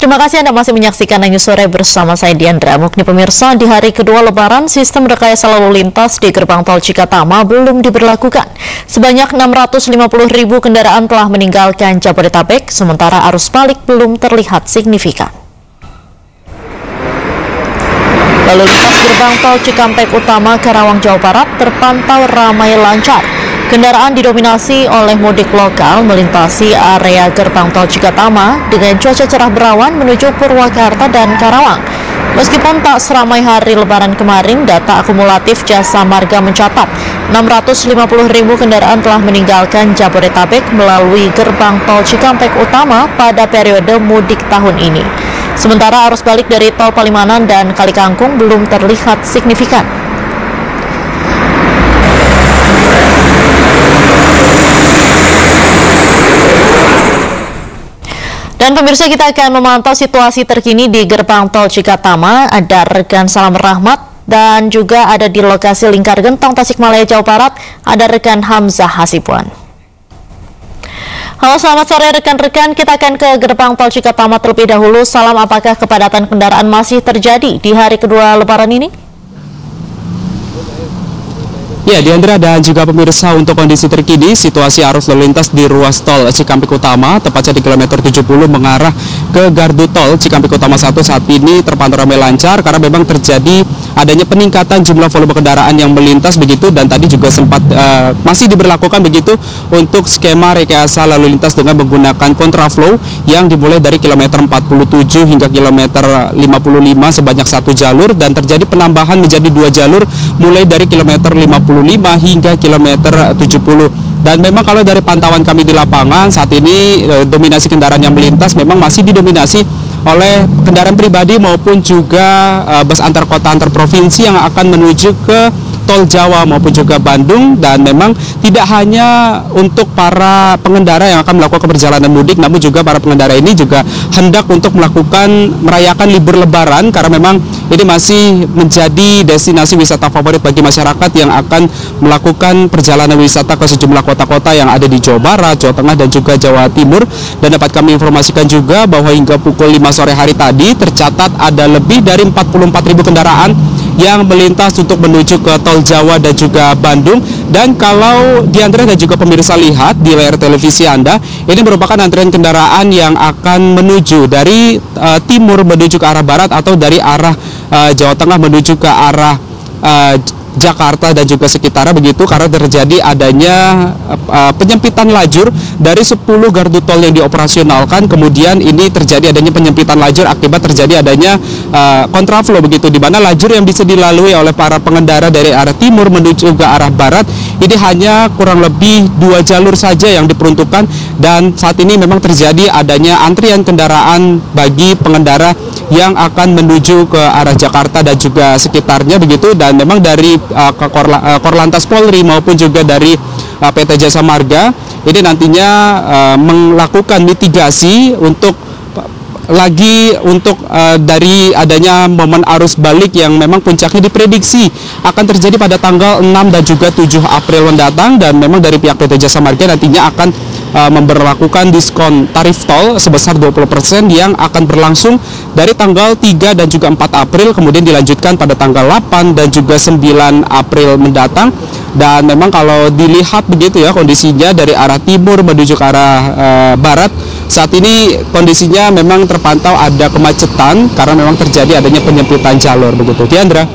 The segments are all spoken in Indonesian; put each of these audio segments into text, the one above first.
Terima kasih Anda masih menyaksikan News Sore bersama saya Diandra Mukni. Pemirsa, di hari kedua Lebaran, sistem rekayasa lalu lintas di gerbang tol Cikatama belum diberlakukan. Sebanyak 650.000 kendaraan telah meninggalkan Jabodetabek, sementara arus balik belum terlihat signifikan. Lalu lintas gerbang tol Cikampek Utama Karawang, Jawa Barat terpantau ramai lancar. Kendaraan didominasi oleh mudik lokal melintasi area gerbang tol Cikatama dengan cuaca cerah berawan menuju Purwakarta dan Karawang. Meskipun tak seramai hari Lebaran kemarin, data akumulatif Jasa Marga mencatat 650.000 kendaraan telah meninggalkan Jabodetabek melalui gerbang tol Cikampek Utama pada periode mudik tahun ini. Sementara arus balik dari tol Palimanan dan Kalikangkung belum terlihat signifikan. Dan pemirsa, kita akan memantau situasi terkini di gerbang tol Cikatama. Ada rekan Salam Rahmat dan juga ada di lokasi Lingkar Gentong Tasikmalaya, Jawa Barat, ada rekan Hamzah Hasibuan. Halo, selamat sore rekan-rekan. Kita akan ke gerbang tol Cikatama terlebih dahulu. Salam, apakah kepadatan kendaraan masih terjadi di hari kedua Lebaran ini? Ya, Diandra dan juga pemirsa, untuk kondisi terkini situasi arus lalu lintas di ruas tol Cikampek Utama tepatnya di kilometer 70 mengarah ke gardu tol Cikampek Utama 1 saat ini terpantau ramai lancar karena memang terjadi adanya peningkatan jumlah volume kendaraan yang melintas begitu, dan tadi juga sempat masih diberlakukan begitu untuk skema rekayasa lalu lintas dengan menggunakan kontraflow yang dimulai dari kilometer 47 hingga kilometer 55 sebanyak 1 jalur, dan terjadi penambahan menjadi 2 jalur mulai dari kilometer 55 hingga kilometer 70. Dan memang kalau dari pantauan kami di lapangan saat ini dominasi kendaraan yang melintas memang masih didominasi oleh kendaraan pribadi maupun juga bus antar kota antar provinsi yang akan menuju ke tol Jawa maupun juga Bandung. Dan memang tidak hanya untuk para pengendara yang akan melakukan perjalanan mudik, namun juga para pengendara ini juga hendak untuk merayakan libur Lebaran karena memang ini masih menjadi destinasi wisata favorit bagi masyarakat yang akan melakukan perjalanan wisata ke sejumlah kota-kota yang ada di Jawa Barat, Jawa Tengah, dan juga Jawa Timur. Dan dapat kami informasikan juga bahwa hingga pukul 5 sore hari tadi tercatat ada lebih dari 44.000 kendaraan yang melintas untuk menuju ke tol Jawa dan juga Bandung. Dan kalau Diandra dan juga pemirsa lihat di layar televisi Anda, ini merupakan antrian kendaraan yang akan menuju dari timur menuju ke arah barat atau dari arah Jawa Tengah menuju ke arah Jakarta dan juga sekitarnya begitu, karena terjadi adanya penyempitan lajur dari 10 gardu tol yang dioperasionalkan. Kemudian ini terjadi adanya penyempitan lajur akibat terjadi adanya kontraflow begitu, di mana lajur yang bisa dilalui oleh para pengendara dari arah timur menuju ke arah barat ini hanya kurang lebih 2 jalur saja yang diperuntukkan. Dan saat ini memang terjadi adanya antrian kendaraan bagi pengendara yang akan menuju ke arah Jakarta dan juga sekitarnya begitu. Dan memang dari Korlantas Polri maupun juga dari PT Jasa Marga ini nantinya melakukan mitigasi untuk dari adanya momen arus balik yang memang puncaknya diprediksi akan terjadi pada tanggal 6 dan juga 7 April mendatang. Dan memang dari pihak PT Jasa Marga nantinya akan memberlakukan diskon tarif tol sebesar 20% yang akan berlangsung dari tanggal 3 dan juga 4 April, kemudian dilanjutkan pada tanggal 8 dan juga 9 April mendatang. Dan memang kalau dilihat begitu ya kondisinya dari arah timur menuju ke arah barat, saat ini kondisinya memang terpantau ada kemacetan karena memang terjadi adanya penyempitan jalur begitu. Diandra.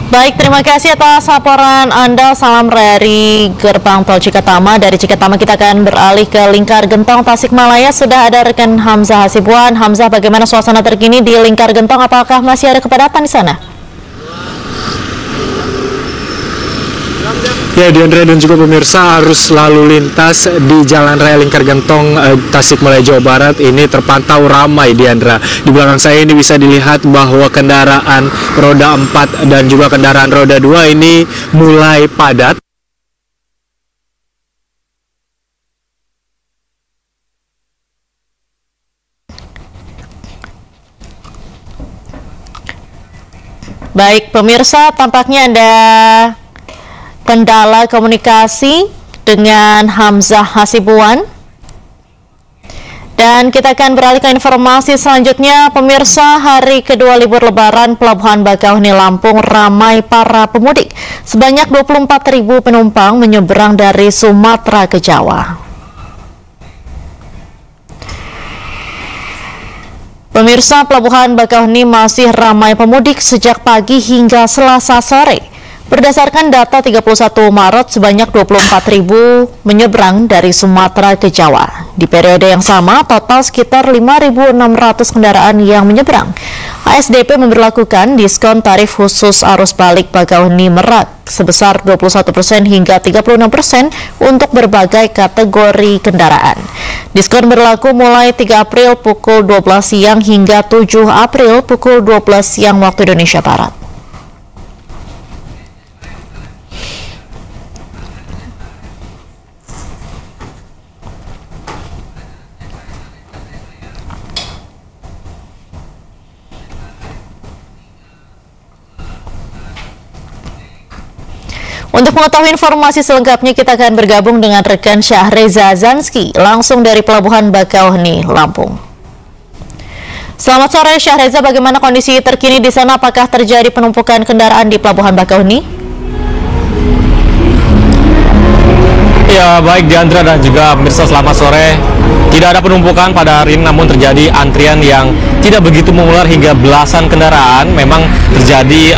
Baik, terima kasih atas laporan Anda. Salam dari gerbang tol Cikatama. Dari Cikatama kita akan beralih ke Lingkar Gentong Tasikmalaya. Sudah ada rekan Hamzah Hasibuan. Hamzah, bagaimana suasana terkini di Lingkar Gentong? Apakah masih ada kepadatan di sana? Ya, Diandra dan juga pemirsa, arus lalu lintas di Jalan Raya Lingkar Gentong Tasikmalaya, Jawa Barat ini terpantau ramai, Diandra. Di belakang saya ini bisa dilihat bahwa kendaraan roda 4 dan juga kendaraan roda 2 ini mulai padat. Baik, pemirsa, tampaknya ada kendala komunikasi dengan Hamzah Hasibuan. Dan kita akan beralih ke informasi selanjutnya. Pemirsa, hari kedua libur Lebaran, Pelabuhan Bakauheni Lampung ramai para pemudik. Sebanyak 24.000 penumpang menyeberang dari Sumatera ke Jawa. Pemirsa, Pelabuhan Bakauheni masih ramai pemudik sejak pagi hingga Selasa sore. Berdasarkan data 31 Maret, sebanyak 24.000 menyeberang dari Sumatera ke Jawa. Di periode yang sama, total sekitar 5.600 kendaraan yang menyeberang. ASDP memberlakukan diskon tarif khusus arus balik Bakauheni Merak sebesar 21% hingga 36% untuk berbagai kategori kendaraan. Diskon berlaku mulai 3 April pukul 12 siang hingga 7 April pukul 12 siang waktu Indonesia Barat. Untuk mengetahui informasi selengkapnya, kita akan bergabung dengan rekan Syahreza Zanski langsung dari Pelabuhan Bakauheni, Lampung. Selamat sore Syahreza, bagaimana kondisi terkini di sana? Apakah terjadi penumpukan kendaraan di Pelabuhan Bakauheni? Ya, baik Diandra dan juga pemirsa, selamat sore. Tidak ada penumpukan pada hari ini, namun terjadi antrian yang tidak begitu mengular hingga belasan kendaraan. Memang terjadi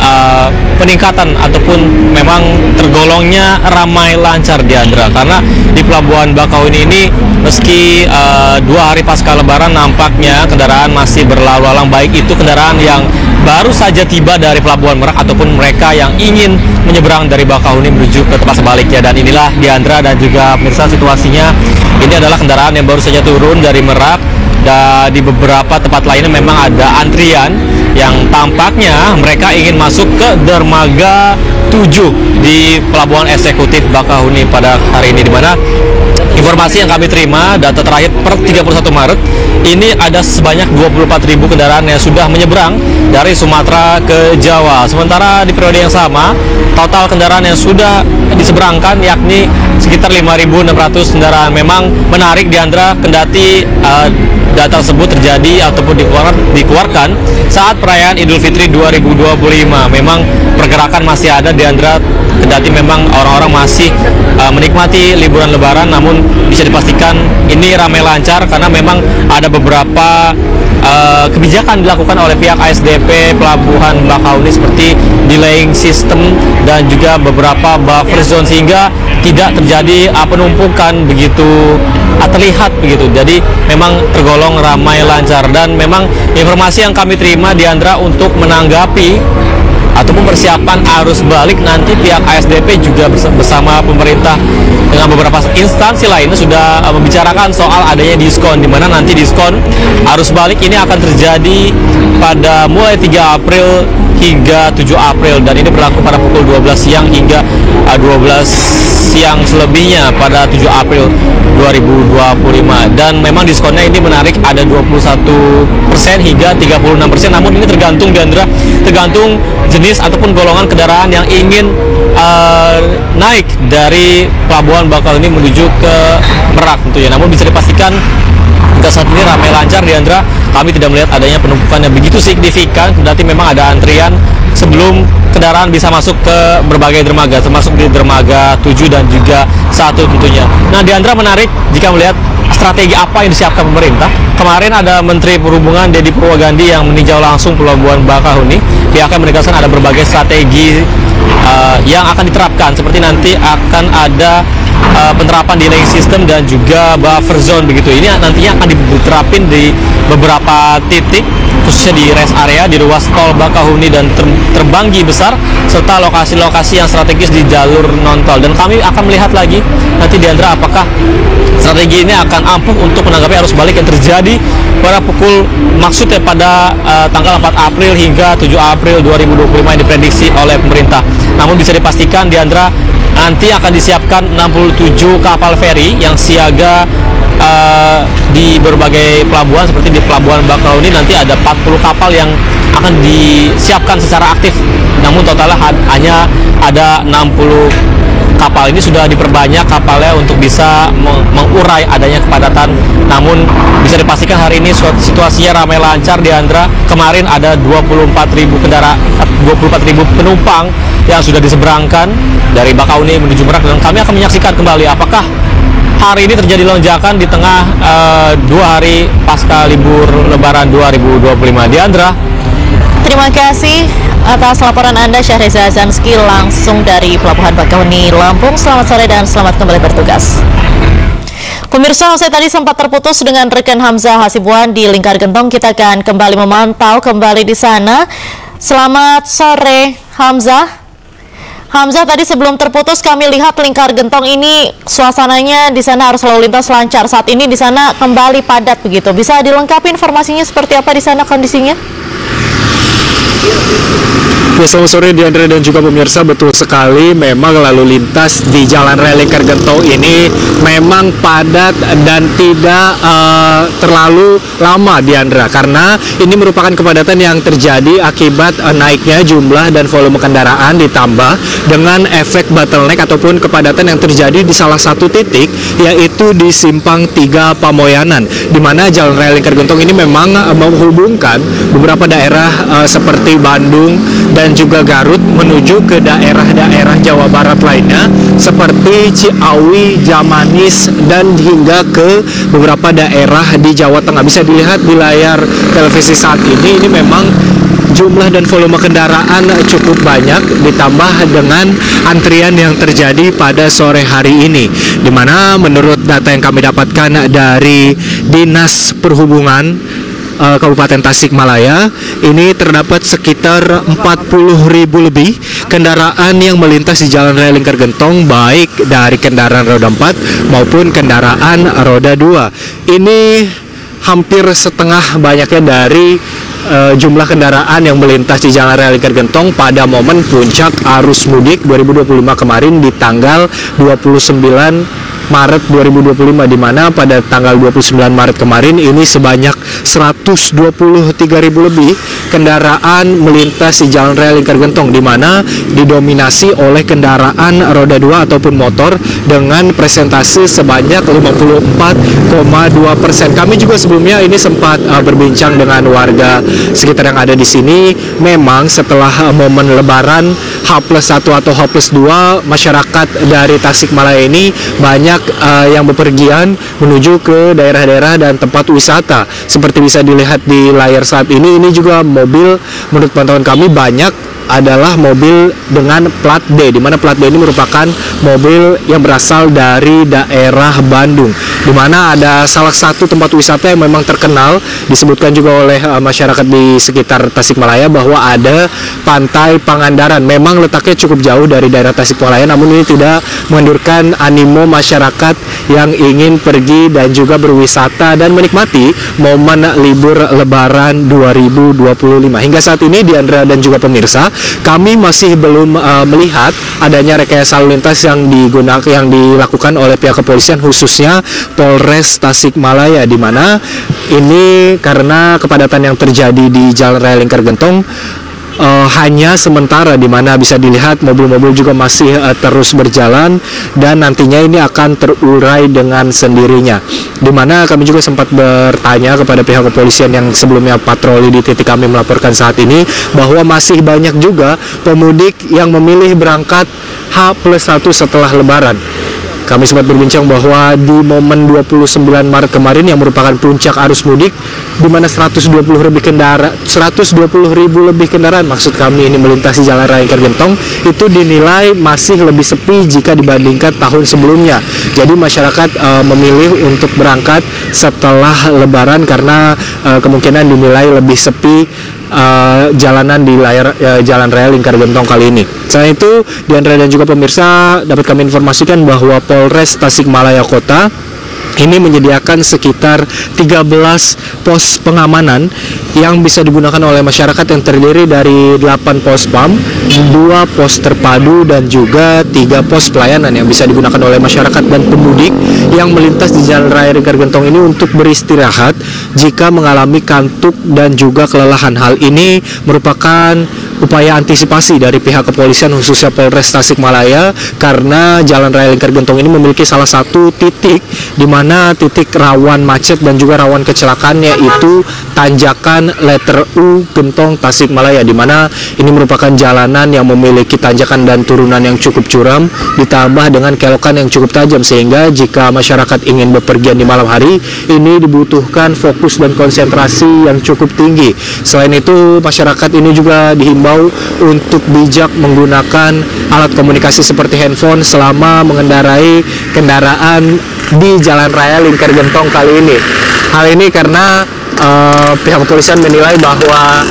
peningkatan ataupun memang tergolongnya ramai lancar Diandra, karena di Pelabuhan Bakauheni ini meski 2 hari pasca Lebaran nampaknya kendaraan masih berlalu lalang, baik itu kendaraan yang baru saja tiba dari Pelabuhan Merak ataupun mereka yang ingin menyeberang dari Bakauheni menuju ke tempat sebaliknya. Dan inilah Diandra dan juga pemirsa situasinya. Ini adalah kendaraan yang baru saja turun dari Merak, dan di beberapa tempat lainnya memang ada antrian yang tampaknya mereka ingin masuk ke dermaga 7 di Pelabuhan Eksekutif Bakauheni pada hari ini, di mana informasi yang kami terima, data terakhir per 31 Maret, ini ada sebanyak 24.000 kendaraan yang sudah menyeberang dari Sumatera ke Jawa. Sementara di periode yang sama, total kendaraan yang sudah diseberangkan yakni sekitar 5.600 kendaraan. Memang menarik Diandra, kendati data tersebut terjadi ataupun dikeluarkan saat perayaan Idul Fitri 2025. Memang pergerakan masih ada Diandra, kendati memang orang-orang masih menikmati liburan Lebaran, namun bisa dipastikan ini ramai lancar karena memang ada beberapa kebijakan dilakukan oleh pihak ASDP Pelabuhan Bakauheni seperti delaying system dan juga beberapa buffer zone, sehingga tidak terjadi penumpukan begitu terlihat begitu. Jadi memang tergolong ramai lancar, dan memang informasi yang kami terima Diandra, untuk menanggapi ataupun persiapan arus balik nanti pihak ASDP juga bersama pemerintah dengan beberapa instansi lainnya sudah membicarakan soal adanya diskon, di mana nanti diskon arus balik ini akan terjadi pada mulai 3 April hingga 7 April, dan ini berlaku pada pukul 12 siang hingga 12 siang selebihnya pada 7 April 2025. Dan memang diskonnya ini menarik, ada 21% hingga 36%, namun ini tergantung Diandra, tergantung jenis ataupun golongan kendaraan yang ingin naik dari Pelabuhan Bakauheni menuju ke Merak tentunya. Namun bisa dipastikan hingga saat ini ramai lancar Diandra, kami tidak melihat adanya penumpukan yang begitu signifikan, berarti memang ada antrian sebelum kendaraan bisa masuk ke berbagai dermaga, termasuk di dermaga 7 dan juga 1 tentunya. Nah Diandra, menarik jika melihat strategi apa yang disiapkan pemerintah. Kemarin ada Menteri Perhubungan Deddy Purwogandhi yang meninjau langsung Pelabuhan Bakauheni. Pihaknya menegaskan ada berbagai strategi yang akan diterapkan, seperti nanti akan ada penerapan delaying system dan juga buffer zone begitu. Ini nantinya akan diterapin di beberapa titik, khususnya di rest area, di ruas tol Bakauheni dan Terbanggi Besar, serta lokasi-lokasi yang strategis di jalur non-tol. Dan kami akan melihat lagi nanti Diandra, apakah strategi ini akan ampuh untuk menanggapi arus balik yang terjadi pada maksudnya pada tanggal 4 April hingga 7 April 2025 yang diprediksi oleh pemerintah. Namun bisa dipastikan Diandra, nanti akan disiapkan 67 kapal feri yang siaga di berbagai pelabuhan. Seperti di Pelabuhan Bakauheni nanti ada 40 kapal yang akan disiapkan secara aktif, namun totalnya hanya ada 60 kapal ini sudah diperbanyak kapalnya untuk bisa mengurai adanya kepadatan. Namun bisa dipastikan hari ini situasinya ramai lancar, Diandra. Kemarin ada 24.000 penumpang yang sudah diseberangkan dari Bakauni menuju Merak, dan kami akan menyaksikan kembali apakah hari ini terjadi lonjakan di tengah 2 hari pasca libur Lebaran 2025. Diandra. Terima kasih atas laporan Anda, Syahreza Azanski, langsung dari Pelabuhan Bakauni, Lampung. Selamat sore dan selamat kembali bertugas. Pemirsa, saya tadi sempat terputus dengan rekan Hamzah Hasibuan di Lingkar Gentong. Kita akan kembali memantau kembali di sana. Selamat sore, Hamzah. Hamzah, tadi sebelum terputus kami lihat Lingkar Gentong ini suasananya di sana arus lalu lintas lancar. Saat ini di sana kembali padat begitu. Bisa dilengkapi informasinya seperti apa di sana kondisinya? Ya, selamat sore Diandra dan juga pemirsa. Betul sekali, memang lalu lintas di Jalan Raya Lingkar Gentong ini memang padat dan tidak terlalu lama, Diandra, karena ini merupakan kepadatan yang terjadi akibat naiknya jumlah dan volume kendaraan ditambah dengan efek bottleneck ataupun kepadatan yang terjadi di salah satu titik, yaitu di Simpang 3 Pamoyanan, di mana Jalan Raya Lingkar Gentong ini memang menghubungkan beberapa daerah seperti Bandung dan juga Garut menuju ke daerah-daerah Jawa Barat lainnya seperti Ciawi, Jamanis, dan hingga ke beberapa daerah di Jawa Tengah. Bisa dilihat di layar televisi saat ini memang jumlah dan volume kendaraan cukup banyak, ditambah dengan antrian yang terjadi pada sore hari ini, di mana menurut data yang kami dapatkan dari Dinas Perhubungan Kabupaten Tasikmalaya, ini terdapat sekitar 40.000 lebih kendaraan yang melintas di Jalan Raya Lingkar Gentong, baik dari kendaraan roda 4 maupun kendaraan roda 2. Ini hampir setengah banyaknya dari jumlah kendaraan yang melintas di Jalan Raya Lingkar Gentong pada momen puncak arus mudik 2025 kemarin di tanggal 29 Maret 2025, di mana pada tanggal 29 Maret kemarin ini sebanyak 123.000 lebih kendaraan melintas di Jalan Raya Lingkar Gentong, di mana didominasi oleh kendaraan roda 2 ataupun motor dengan presentase sebanyak 54,2%. Kami juga sebelumnya ini sempat berbincang dengan warga sekitar yang ada di sini. Memang setelah momen Lebaran H+1 atau H+2, masyarakat dari Tasikmalaya ini banyak yang bepergian menuju ke daerah-daerah dan tempat wisata. Seperti bisa dilihat di layar saat ini juga mobil, menurut pantauan kami, banyak adalah mobil dengan plat D, di mana plat D ini merupakan mobil yang berasal dari daerah Bandung, di mana ada salah satu tempat wisata yang memang terkenal, disebutkan juga oleh masyarakat di sekitar Tasikmalaya bahwa ada Pantai Pangandaran. Memang letaknya cukup jauh dari daerah Tasikmalaya, namun ini tidak mengendurkan animo masyarakat yang ingin pergi dan juga berwisata dan menikmati momen libur Lebaran 2025. Hingga saat ini, Diandra dan juga pemirsa, kami masih belum melihat adanya rekayasa lalu lintas yang dilakukan oleh pihak kepolisian, khususnya Polres Tasikmalaya, di mana ini karena kepadatan yang terjadi di Jalan Raya Lingkar Gentong hanya sementara, di mana bisa dilihat mobil-mobil juga masih terus berjalan dan nantinya ini akan terurai dengan sendirinya. Di mana kami juga sempat bertanya kepada pihak kepolisian yang sebelumnya patroli di titik kami melaporkan saat ini, bahwa masih banyak juga pemudik yang memilih berangkat H+1 setelah Lebaran. Kami sempat berbincang bahwa di momen 29 Maret kemarin yang merupakan puncak arus mudik, di mana 120.000 lebih kendaraan, maksud kami ini melintasi Jalan Raya Lingkar Gentong, itu dinilai masih lebih sepi jika dibandingkan tahun sebelumnya. Jadi masyarakat memilih untuk berangkat setelah Lebaran karena kemungkinan dinilai lebih sepi jalanan di Jalan Raya Lingkar Gentong kali ini. Selain itu, Diandra dan juga pemirsa, dapat kami informasikan bahwa Polres Tasikmalaya Kota ini menyediakan sekitar 13 pos pengamanan yang bisa digunakan oleh masyarakat, yang terdiri dari 8 pos PAM, 2 pos terpadu, dan juga 3 pos pelayanan yang bisa digunakan oleh masyarakat dan pemudik yang melintas di Jalan Raya Lingkar Gentong ini untuk beristirahat jika mengalami kantuk dan juga kelelahan. Hal ini merupakan upaya antisipasi dari pihak kepolisian khususnya Polres Tasikmalaya, karena Jalan Raya Lingkar Gentong ini memiliki salah satu titik di mana titik rawan macet dan juga rawan kecelakaan, yaitu tanjakan letter U Gentong Tasikmalaya, di mana ini merupakan jalanan yang memiliki tanjakan dan turunan yang cukup curam ditambah dengan kelokan yang cukup tajam, sehingga jika masyarakat ingin bepergian di malam hari ini dibutuhkan fokus dan konsentrasi yang cukup tinggi. Selain itu, masyarakat ini juga dihimbau untuk bijak menggunakan alat komunikasi seperti handphone selama mengendarai kendaraan di Jalan Raya Lingkar Gentong kali ini. Hal ini karena pihak kepolisian menilai bahwa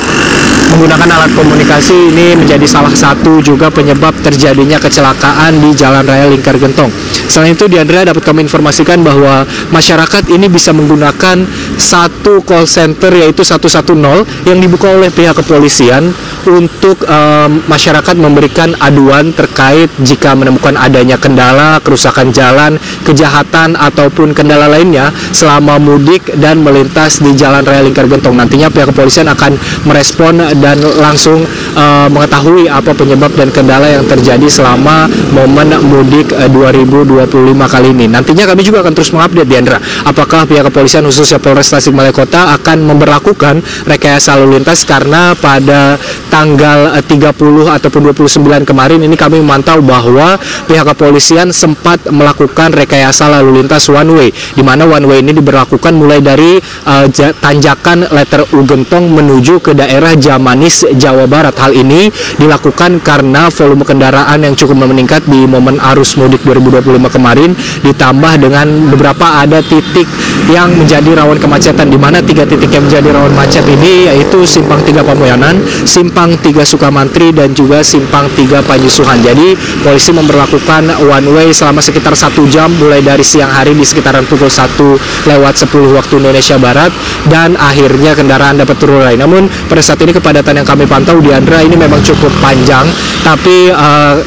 menggunakan alat komunikasi ini menjadi salah satu juga penyebab terjadinya kecelakaan di Jalan Raya Lingkar Gentong. Selain itu, Diandra, dapat kami informasikan bahwa masyarakat ini bisa menggunakan satu call center, yaitu 110 yang dibuka oleh pihak kepolisian untuk masyarakat memberikan aduan terkait jika menemukan adanya kendala, kerusakan jalan, kejahatan ataupun kendala lainnya selama mudik dan melintas di Jalan Raya Lingkar Gentong. Nantinya pihak kepolisian akan merespon dan langsung mengetahui apa penyebab dan kendala yang terjadi selama momen mudik 2025 kali ini. Nantinya kami juga akan terus mengupdate, Diandra, apakah pihak kepolisian khususnya Polres Tasikmalaya Kota akan memberlakukan rekayasa lalu lintas, karena pada tanggal 30 ataupun 29 kemarin ini kami memantau bahwa pihak kepolisian sempat melakukan rekayasa lalu lintas one way, di mana one way ini diberlakukan mulai dari tanjakan letter U Gentong menuju ke daerah Jamanis, Jawa Barat. Hal ini dilakukan karena volume kendaraan yang cukup meningkat di momen arus mudik 2025 kemarin, ditambah dengan beberapa ada titik yang menjadi rawan kemacetan, di mana 3 titik yang menjadi rawan macet ini yaitu Simpang 3 Pamoyanan, Simpang 3 Sukamantri, dan juga Simpang 3 Panyusuhan. Jadi polisi memberlakukan one way selama sekitar 1 jam mulai dari siang hari di sekitaran pukul 1:10 waktu Indonesia Barat, dan akhirnya kendaraan dapat terurai. Namun pada saat ini kepadatan yang kami pantau, Diandra, ini memang cukup panjang, tapi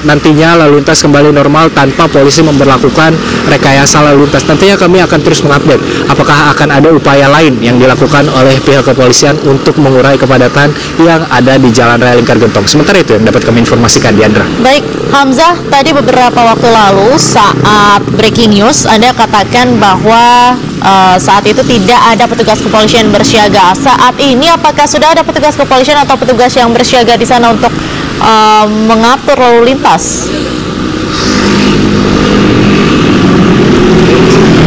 nantinya lalu lintas kembali normal tanpa polisi memberlakukan rekayasa lalu lintas. Nantinya kami akan terus mengupdate apakah akan ada upaya lain yang dilakukan oleh pihak kepolisian untuk mengurai kepadatan yang ada di Jalan Raya Lingkar Gentong. Sementara itu yang dapat kami informasikan, Diandra. Baik, Hamzah, tadi beberapa waktu lalu saat breaking news Anda katakan bahwa saat itu tidak ada petugas kepolisian bersiaga. Saat ini apakah sudah ada petugas kepolisian atau petugas yang bersiaga di sana untuk mengatur lalu lintas?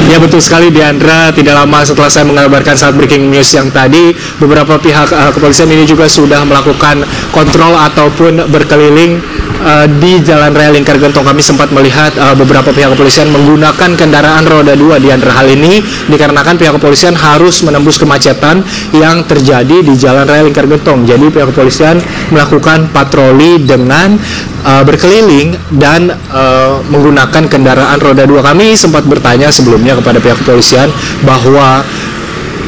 Ya, betul sekali, Diandra. Tidak lama setelah saya mengabarkan saat breaking news yang tadi, beberapa pihak kepolisian ini juga sudah melakukan kontrol ataupun berkeliling di Jalan Raya Lingkar Gentong. Kami sempat melihat beberapa pihak kepolisian menggunakan kendaraan roda 2, Diandra. Hal ini dikarenakan pihak kepolisian harus menembus kemacetan yang terjadi di Jalan Raya Lingkar Gentong. Jadi pihak kepolisian melakukan patroli dengan berkeliling dan menggunakan kendaraan roda 2. Kami sempat bertanya sebelumnya kepada pihak kepolisian bahwa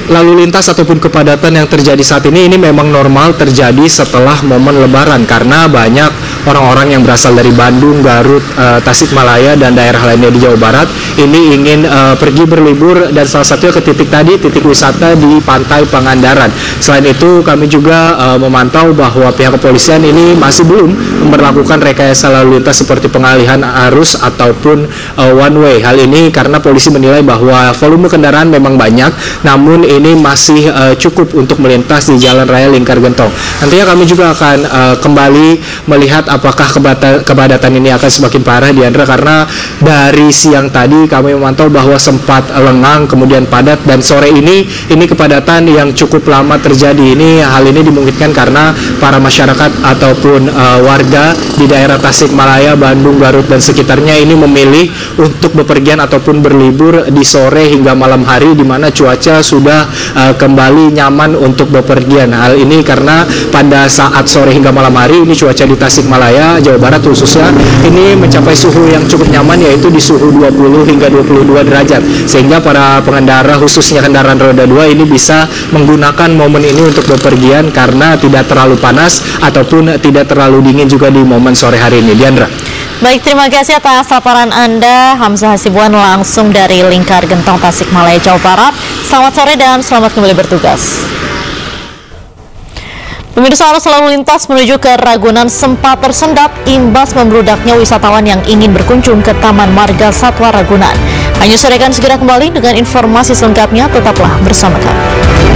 lalu lintas ataupun kepadatan yang terjadi saat ini memang normal terjadi setelah momen Lebaran, karena banyak orang-orang yang berasal dari Bandung, Garut, Tasikmalaya, dan daerah lainnya di Jawa Barat ini ingin pergi berlibur, dan salah satunya ke titik wisata di Pantai Pangandaran. Selain itu, kami juga memantau bahwa pihak kepolisian ini masih belum memberlakukan rekayasa lalu lintas seperti pengalihan arus ataupun one way. Hal ini karena polisi menilai bahwa volume kendaraan memang banyak, namun ini masih cukup untuk melintas di Jalan Raya Lingkar Gentong. Nantinya kami juga akan kembali melihat apakah kepadatan ini akan semakin parah, Diandra, karena dari siang tadi kami memantau bahwa sempat lengang kemudian padat, dan sore ini kepadatan yang cukup lama terjadi. Hal ini dimungkinkan karena para masyarakat ataupun warga di daerah Tasikmalaya, Bandung, Garut, dan sekitarnya ini memilih untuk bepergian ataupun berlibur di sore hingga malam hari, di mana cuaca sudah kembali nyaman untuk bepergian. Hal ini karena pada saat sore hingga malam hari ini cuaca di Tasikmalaya, Jawa Barat khususnya ini mencapai suhu yang cukup nyaman, yaitu di suhu 20 hingga 22 derajat, sehingga para pengendara khususnya kendaraan roda 2 ini bisa menggunakan momen ini untuk bepergian karena tidak terlalu panas ataupun tidak terlalu dingin juga di momen sore hari ini, Diandra. Baik, terima kasih atas laporan Anda, Hamzah Hasibuan, langsung dari Lingkar Gentong, Tasikmalaya, Jawa Barat. Selamat sore dan selamat kembali bertugas. Pemirsa, arus lalu lintas menuju ke Ragunan sempat tersendat imbas membludaknya wisatawan yang ingin berkunjung ke Taman Marga Satwa Ragunan. Hanya Sore akan segera kembali dengan informasi selengkapnya, tetaplah bersama kami.